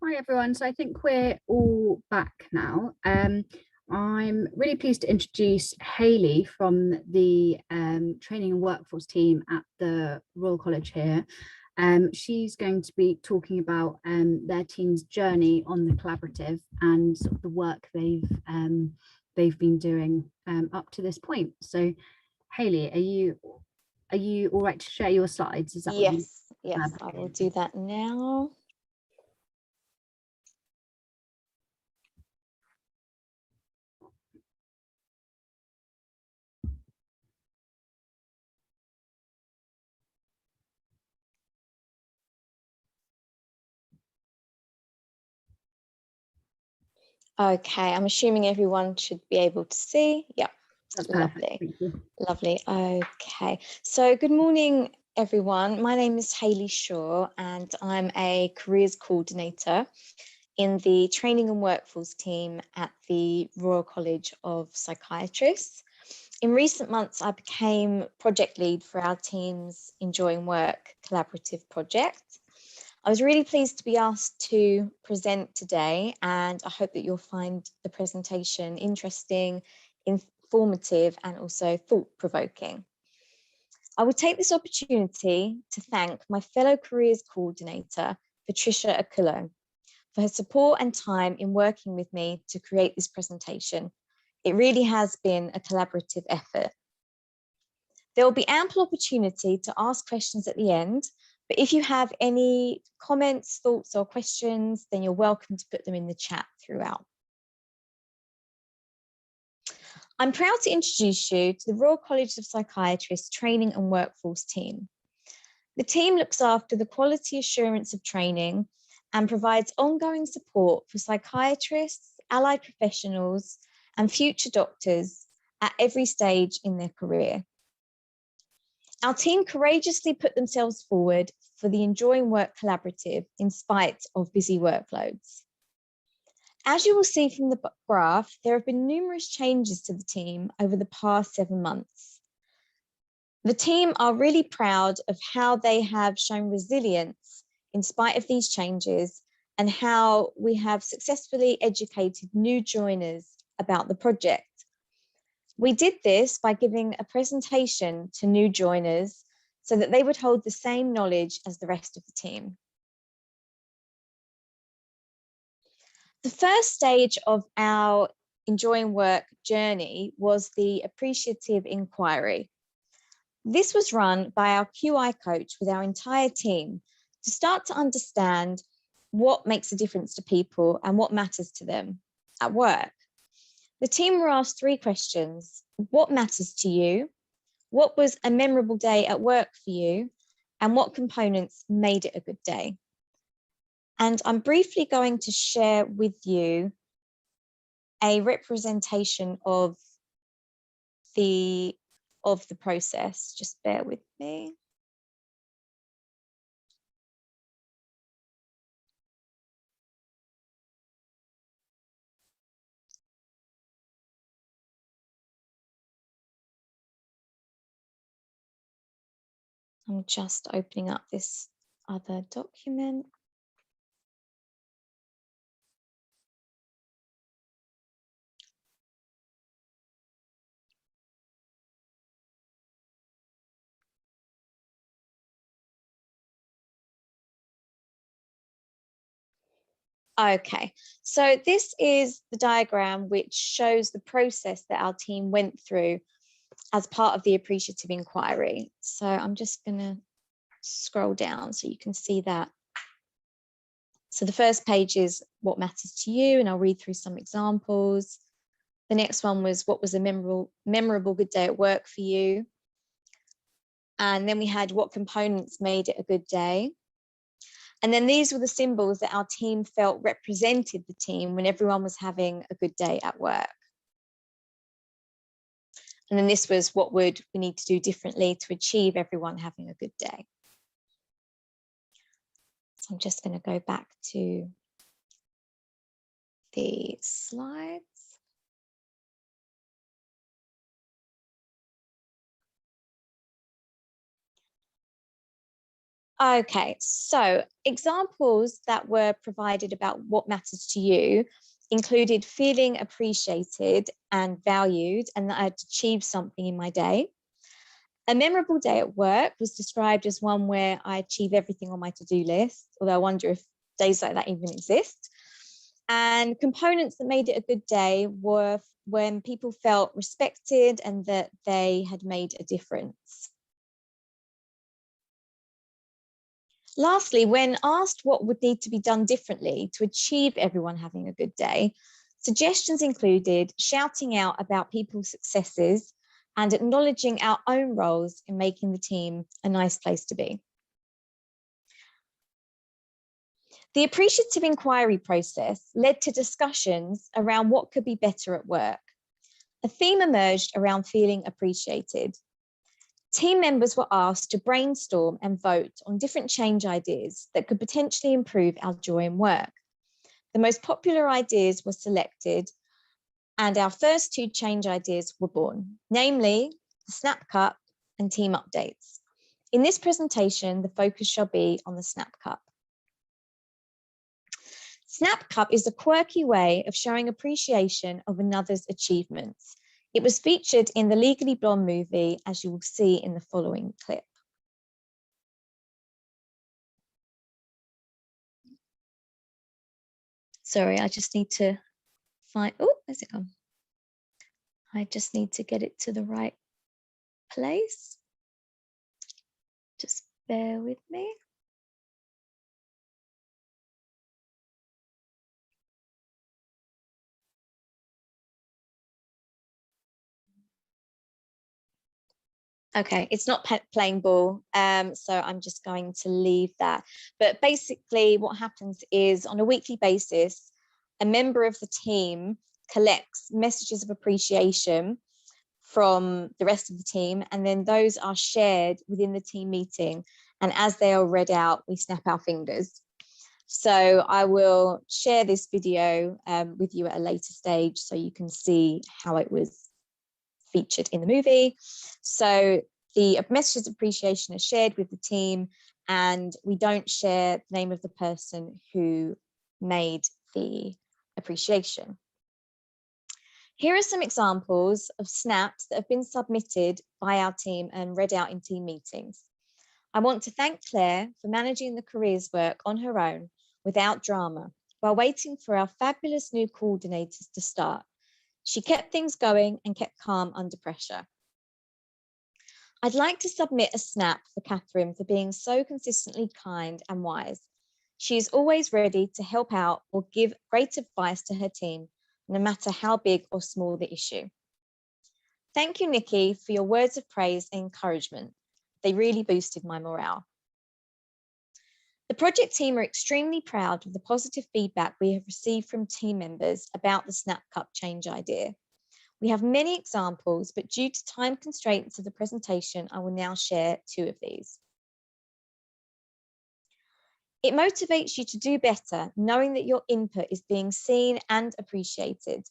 Hi everyone, so I think we're all back now. I'm really pleased to introduce Hayley from the Training and Workforce team at the Royal College here. She's going to be talking about their team's journey on the collaborative and sort of the work they've been doing up to this point. So Hayley, are you all right to share your slides? Is that yes, I will do that now. Okay, I'm assuming everyone should be able to see. Yeah, That's lovely. Thank you. Lovely. Okay, so good morning, everyone. My name is Hayley Shaw, and I'm a careers coordinator in the Training and Workforce team at the Royal College of Psychiatrists. In recent months, I became project lead for our team's Enjoying Work collaborative project. I was really pleased to be asked to present today, and I hope that you'll find the presentation interesting, informative, and also thought-provoking. I would take this opportunity to thank my fellow careers coordinator, Patricia Akullo, for her support and time in working with me to create this presentation. It really has been a collaborative effort. There will be ample opportunity to ask questions at the end, but if you have any comments, thoughts, or questions, then you're welcome to put them in the chat throughout. I'm proud to introduce you to the Royal College of Psychiatrists Training and Workforce team. The team looks after the quality assurance of training and provides ongoing support for psychiatrists, allied professionals, and future doctors at every stage in their career. Our team courageously put themselves forward for the Enjoying Work collaborative in spite of busy workloads. As you will see from the graph, there have been numerous changes to the team over the past 7 months. The team are really proud of how they have shown resilience in spite of these changes and how we have successfully educated new joiners about the project. We did this by giving a presentation to new joiners so that they would hold the same knowledge as the rest of the team. The first stage of our Enjoying Work journey was the Appreciative Enquiry. This was run by our QI coach with our entire team to start to understand what makes a difference to people and what matters to them at work. The team were asked 3 questions. What matters to you? What was a memorable day at work for you? And what components made it a good day? And I'm briefly going to share with you a representation of the process. Just bear with me. I'm just opening up this other document. Okay, so this is the diagram which shows the process that our team went through as part of the Appreciative Enquiry. So I'm just going to scroll down so you can see that. So the first page is what matters to you, and I'll read through some examples. The next one was what was a memorable good day at work for you. And then we had what components made it a good day. And then these were the symbols that our team felt represented the team when everyone was having a good day at work. And then this was what would we need to do differently to achieve everyone having a good day. So I'm just going to go back to the slides. Okay, so examples that were provided about what matters to you included feeling appreciated and valued, and that I'd achieved something in my day. A memorable day at work was described as one where I achieve everything on my to-do list, although I wonder if days like that even exist. And components that made it a good day were when people felt respected and that they had made a difference. Lastly, when asked what would need to be done differently to achieve everyone having a good day, suggestions included shouting out about people's successes and acknowledging our own roles in making the team a nice place to be. The appreciative inquiry process led to discussions around what could be better at work. A theme emerged around feeling appreciated. Team members were asked to brainstorm and vote on different change ideas that could potentially improve our joy in work. The most popular ideas were selected, and our first two change ideas were born, namely the Snap Cup and team updates. In this presentation, the focus shall be on the Snap Cup. Snap Cup is a quirky way of showing appreciation of another's achievements. It was featured in the Legally Blonde movie, as you will see in the following clip. Sorry, I just need to find, oh, where's it gone? I just need to get it to the right place. Just bear with me. Okay, it's not playing ball, so I'm just going to leave that. But basically what happens is on a weekly basis, a member of the team collects messages of appreciation from the rest of the team, and then those are shared within the team meeting. And as they are read out, we snap our fingers. So I will share this video with you at a later stage so you can see how it was featured in the movie. So the messages of appreciation are shared with the team, and we don't share the name of the person who made the appreciation. Here are some examples of snaps that have been submitted by our team and read out in team meetings. I want to thank Claire for managing the careers work on her own without drama while waiting for our fabulous new coordinators to start. She kept things going and kept calm under pressure. I'd like to submit a snap for Catherine for being so consistently kind and wise. She is always ready to help out or give great advice to her team, no matter how big or small the issue. Thank you, Nikki, for your words of praise and encouragement. They really boosted my morale. The project team are extremely proud of the positive feedback we have received from team members about the Snap Cup change idea. We have many examples, but due to time constraints of the presentation, I will now share two of these. It motivates you to do better, knowing that your input is being seen and appreciated.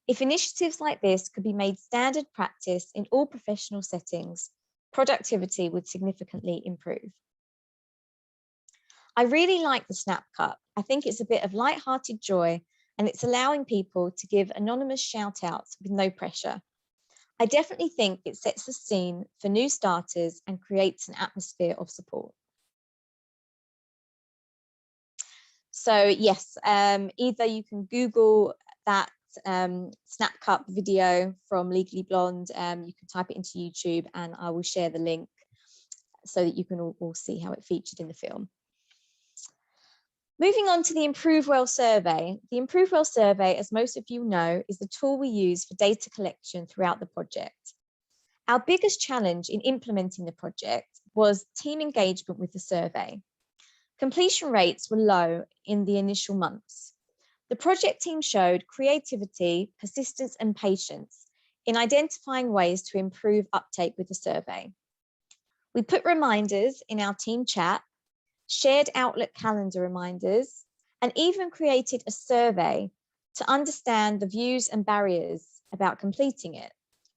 If initiatives like this could be made standard practice in all professional settings, productivity would significantly improve. I really like the Snap Cup. I think it's a bit of light-hearted joy, and it's allowing people to give anonymous shout outs with no pressure. I definitely think it sets the scene for new starters and creates an atmosphere of support. So yes, either you can Google that Snap Cup video from Legally Blonde, you can type it into YouTube and I will share the link so that you can all see how it featured in the film. Moving on to the Improve Well survey. The Improve Well survey, as most of you know, is the tool we use for data collection throughout the project. Our biggest challenge in implementing the project was team engagement with the survey. Completion rates were low in the initial months. The project team showed creativity, persistence, and patience in identifying ways to improve uptake with the survey. We put reminders in our team chat, shared Outlook calendar reminders, and even created a survey to understand the views and barriers about completing it.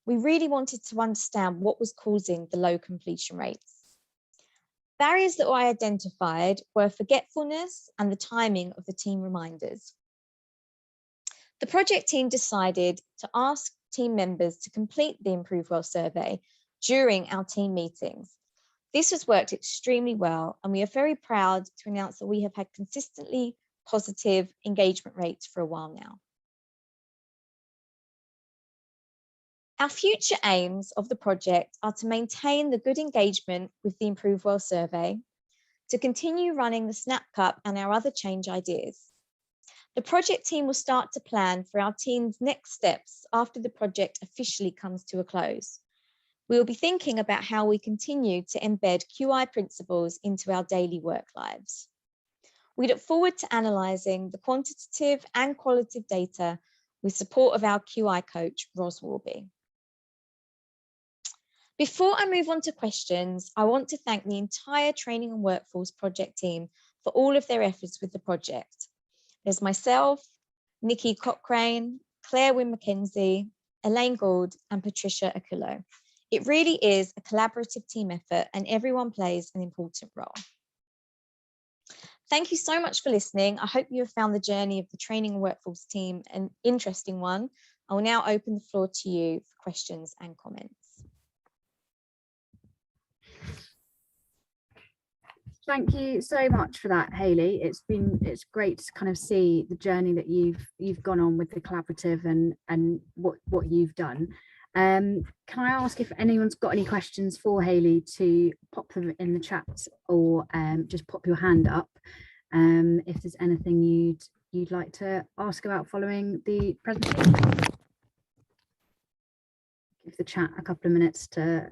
We really wanted to understand what was causing the low completion rates. Barriers that I identified were forgetfulness and the timing of the team reminders. The project team decided to ask team members to complete the Improve Well survey during our team meetings. This has worked extremely well, and we are very proud to announce that we have had consistently positive engagement rates for a while now. Our future aims of the project are to maintain the good engagement with the Improve Well survey, to continue running the Snap Cup and our other change ideas. The project team will start to plan for our team's next steps after the project officially comes to a close. We will be thinking about how we continue to embed QI principles into our daily work lives. We look forward to analysing the quantitative and qualitative data with support of our QI coach, Ros Warby. Before I move on to questions, I want to thank the entire Training and Workforce project team for all of their efforts with the project. There's myself, Nikki Cochrane, Claire Wynne-McKenzie, Elaine Gould, and Patricia Akullo. It really is a collaborative team effort, and everyone plays an important role. Thank you so much for listening. I hope you have found the journey of the Training and Workforce team an interesting one. I will now open the floor to you for questions and comments. Thank you so much for that, Hayley. It's great to kind of see the journey that you've gone on with the collaborative and what you've done. Can I ask if anyone's got any questions for Hayley to pop them in the chat, or just pop your hand up if there's anything you'd like to ask about following the presentation. Give the chat a couple of minutes to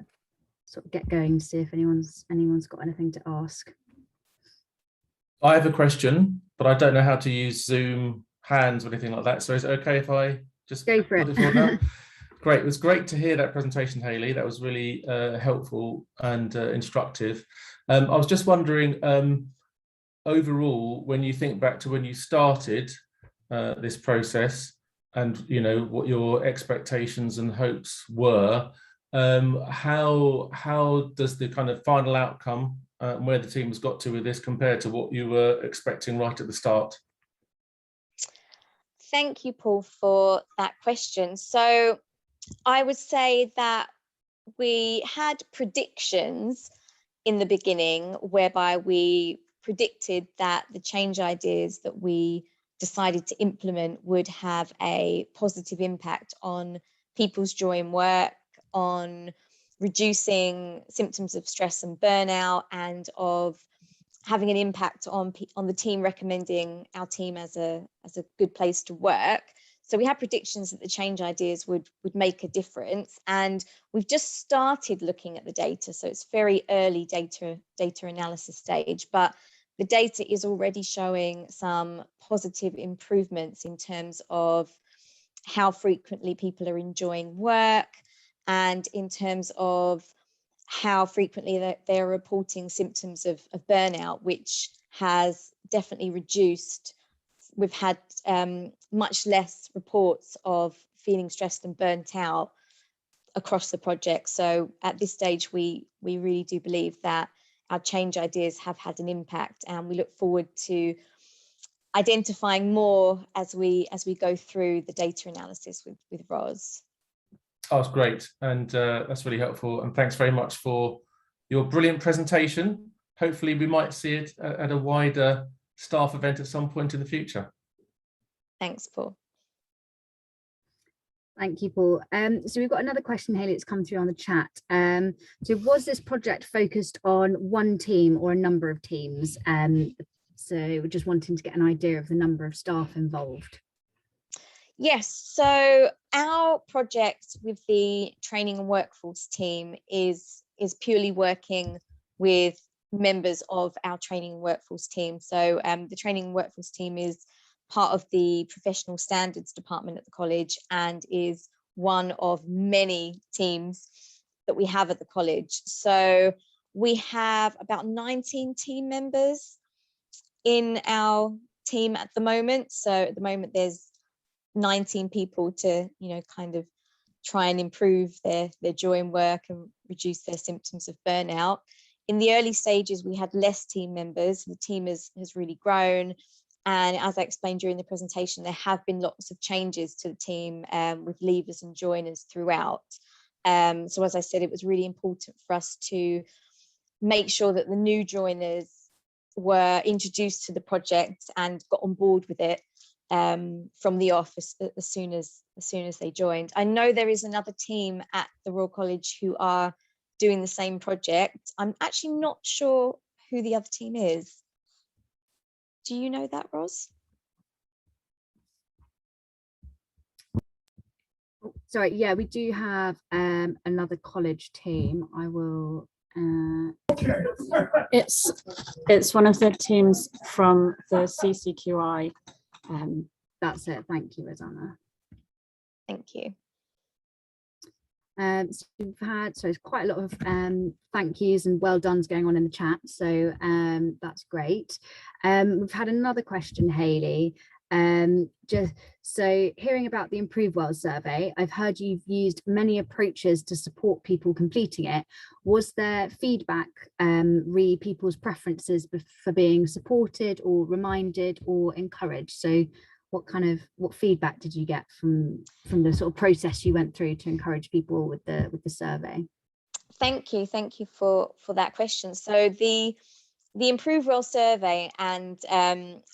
sort of get going to see if anyone's got anything to ask. I have a question, but I don't know how to use Zoom hands or anything like that. So is it okay if I just go for it? Great. It was great to hear that presentation, Hayley. That was really helpful and instructive. I was just wondering, overall, when you think back to when you started this process, and you know what your expectations and hopes were, how does the kind of final outcome and where the team has got to with this compare to what you were expecting right at the start? Thank you, Paul, for that question. So I would say that we had predictions in the beginning whereby we predicted that the change ideas that we decided to implement would have a positive impact on people's joy in work, on reducing symptoms of stress and burnout, and of having an impact on the team recommending our team as a good place to work. So we had predictions that the change ideas would make a difference, and we've just started looking at the data. So it's very early data analysis stage, but the data is already showing some positive improvements in terms of how frequently people are enjoying work, and in terms of how frequently they're reporting symptoms of burnout, which has definitely reduced. We've had much less reports of feeling stressed and burnt out across the project. So at this stage, we really do believe that our change ideas have had an impact, and we look forward to identifying more as we go through the data analysis with Ros. Oh, that's great, and that's really helpful, and thanks very much for your brilliant presentation. Hopefully we might see it at a wider staff event at some point in the future. Thanks, Paul. Thank you, Paul. So we've got another question, Hayley, that's come through on the chat. So was this project focused on one team or a number of teams? So we're just wanting to get an idea of the number of staff involved. Yes, so our project with the Training and Workforce team is purely working with members of our Training and Workforce team. So the Training and Workforce team is part of the Professional Standards Department at the college, and is one of many teams that we have at the college. So we have about 19 team members in our team at the moment. So at the moment there's 19 people to, kind of try and improve their joy in work and reduce their symptoms of burnout. in the early stages, we had less team members. The team has really grown. And as I explained during the presentation, there have been lots of changes to the team with leavers and joiners throughout. So as I said, it was really important for us to make sure that the new joiners were introduced to the project and got on board with it from the off as soon as they joined. I know there is another team at the Royal College who are doing the same project. I'm actually not sure who the other team is. Do you know that, Ros? Sorry, yeah, we do have another college team. I will. It's one of the teams from the CCQI. That's it. Thank you, Rosanna. Thank you. So we've had quite a lot of thank yous and well done's going on in the chat, so that's great. We've had another question, Hayley. Just so hearing about the Improve Well survey, I've heard you've used many approaches to support people completing it. Was there feedback re people's preferences for being supported or reminded or encouraged? So what feedback did you get from the sort of process you went through to encourage people with the survey? Thank you for that question. So the Improve Well survey and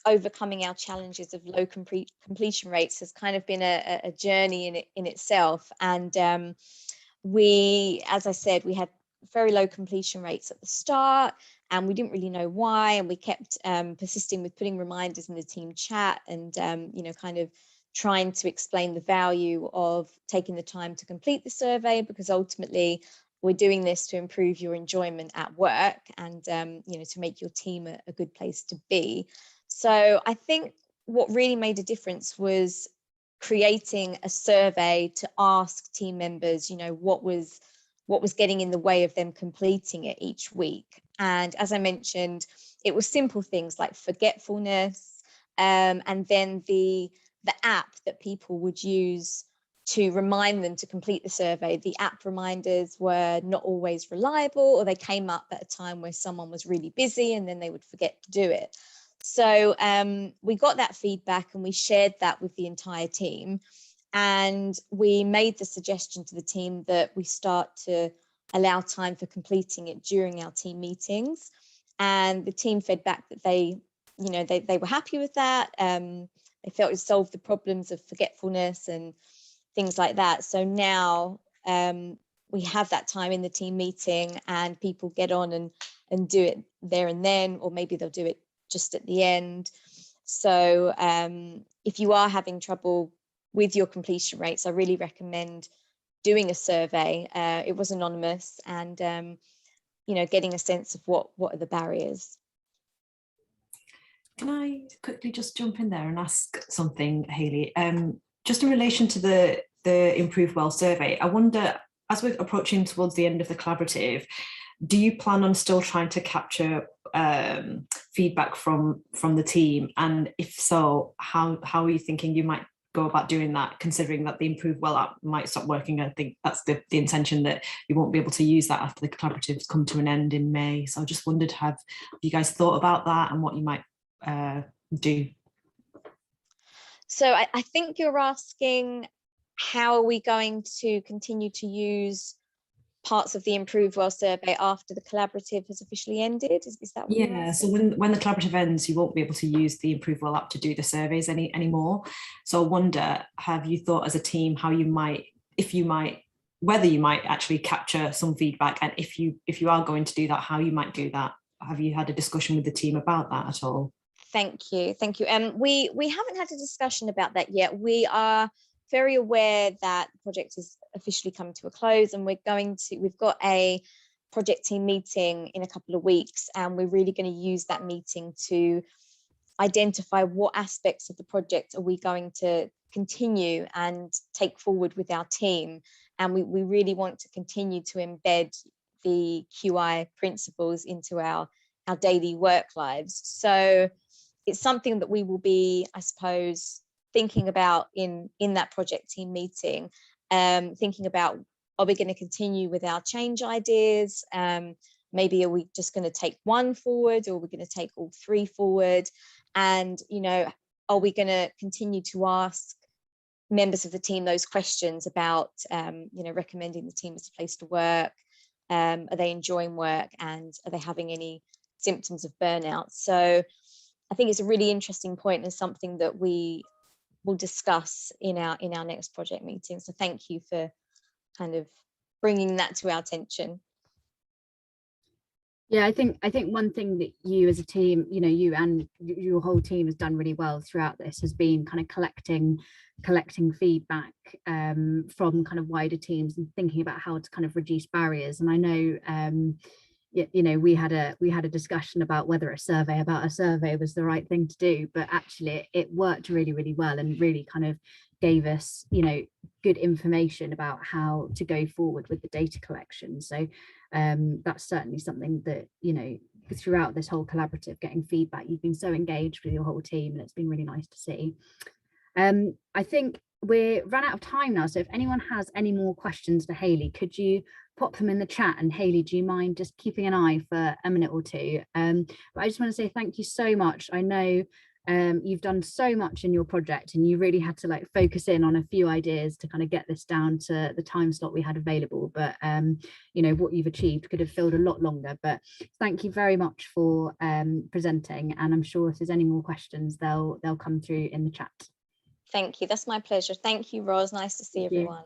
overcoming our challenges of low completion rates has kind of been a journey in itself. And we, as I said, we had very low completion rates at the start, and we didn't really know why, and we kept persisting with putting reminders in the team chat and kind of trying to explain the value of taking the time to complete the survey, because ultimately we're doing this to improve your enjoyment at work and to make your team a good place to be. So I think what really made a difference was creating a survey to ask team members, what was getting in the way of them completing it each week. And as I mentioned, it was simple things like forgetfulness, and then the app that people would use to remind them to complete the survey. The app reminders were not always reliable, or they came up at a time where someone was really busy and then they would forget to do it. So we got that feedback and we shared that with the entire team. And we made the suggestion to the team that we start to allow time for completing it during our team meetings. And the team fed back that they were happy with that. They felt it solved the problems of forgetfulness and things like that. So now we have that time in the team meeting and people get on and do it there and then, or maybe they'll do it just at the end. So if you are having trouble with your completion rates, I really recommend doing a survey. It was anonymous, and getting a sense of what are the barriers. Can I quickly just jump in there and ask something, Hayley? Just in relation to the Improve Well survey, I wonder, as we're approaching towards the end of the collaborative, do you plan on still trying to capture feedback from the team? And if so, how are you thinking you might go about doing that, considering that the Improve Well app might stop working? I think that's the intention, that you won't be able to use that after the collaboratives come to an end in May. So I just wondered, have you guys thought about that and what you might do? So I think you're asking, how are we going to continue to use parts of the Improve Well survey after the collaborative has officially ended? Is that what you're asking? So when the collaborative ends, you won't be able to use the Improve Well app to do the surveys anymore. So I wonder, have you thought as a team how you might, whether you might actually capture some feedback, and if you are going to do that, how you might do that? Have you had a discussion with the team about that at all? Thank you. We haven't had a discussion about that yet. We are very aware that the project is officially coming to a close, and we've got a project team meeting in a couple of weeks, and we're really going to use that meeting to identify what aspects of the project are we going to continue and take forward with our team. And we really want to continue to embed the QI principles into our daily work lives. So it's something that we will be, I suppose, thinking about in that project team meeting, thinking about, are we going to continue with our change ideas? maybe are we just going to take one forward, or are we going to take all three forward? And, you know, are we going to continue to ask members of the team those questions about, you know, recommending the team as a place to work? Are they enjoying work, and are they having any symptoms of burnout? So I think it's a really interesting point, and something that we will discuss in our next project meeting. So thank you for kind of bringing that to our attention. Yeah, I think one thing that you as a team, you know, you and your whole team has done really well throughout this has been kind of collecting feedback from kind of wider teams and thinking about how to kind of reduce barriers. And I know you know, we had a discussion about whether a survey was the right thing to do, but actually it worked really, really well, and really kind of gave us, you know, good information about how to go forward with the data collection. So that's certainly something that, you know, throughout this whole collaborative, getting feedback, you've been so engaged with your whole team, and it's been really nice to see. I think we're run out of time now, so if anyone has any more questions for Hayley, could you pop them in the chat? And Hayley, do you mind just keeping an eye for a minute or two? But I just want to say thank you so much. I know you've done so much in your project, and you really had to like focus in on a few ideas to kind of get this down to the time slot we had available. But you know, what you've achieved could have filled a lot longer. But thank you very much for presenting, and I'm sure if there's any more questions, they'll come through in the chat. Thank you. That's my pleasure. Thank you, Ros. Nice to see everyone.